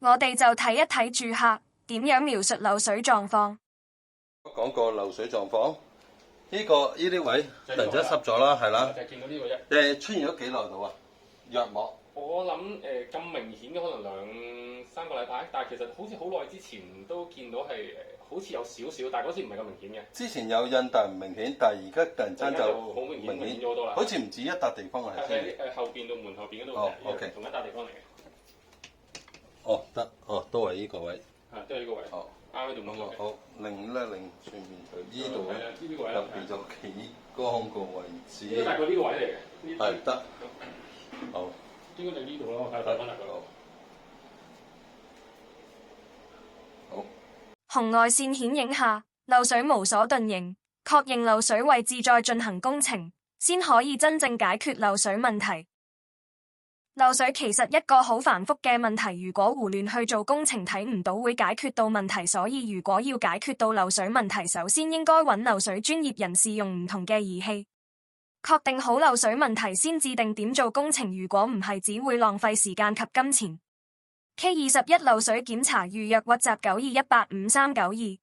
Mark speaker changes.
Speaker 1: 我哋就睇一睇住客點樣描述漏水狀況。
Speaker 2: 講個漏水狀況，呢啲位突然間濕咗啦，係啦，
Speaker 3: 就係見到呢個啫。
Speaker 2: 出現咗幾耐到啊？約莫
Speaker 3: 我諗咁明顯嘅可能2-3個禮拜，但係其實好似好耐之前都見到係好似有少少，但係嗰時唔係咁明顯嘅。
Speaker 2: 之前有印但唔明顯，但係而家突然間就
Speaker 3: 好明顯咗好多啦。
Speaker 2: 好似唔止一笪地方係
Speaker 3: 喺後邊到門後邊嗰度
Speaker 2: ，OK，
Speaker 3: 同一笪地方嚟嘅。
Speaker 2: 得，都係呢個位。
Speaker 3: 係，都係呢個位。啱喺度門嘅。
Speaker 2: 好，另全面佢呢度咧，
Speaker 3: 呢個位
Speaker 2: 特別就幾光個位置。
Speaker 3: 呢個大概呢個位嚟嘅。
Speaker 2: 係得。好。
Speaker 3: 應該就呢度咯，我睇睇翻嚟嗰度。
Speaker 2: 好。
Speaker 1: 紅外線顯影下，漏水無所遁形，確認漏水位置再進行工程，先可以真正解決漏水問題。漏水其實一個好繁複嘅問題，如果胡亂去做工程，睇唔到會解決到問題。所以如果要解決到漏水問題，首先應該揾漏水專業人士用唔同嘅儀器，確定好漏水問題先至定點做工程。如果唔係，只會浪費時間及金錢。K21 漏水檢查預約WhatsApp 92185392。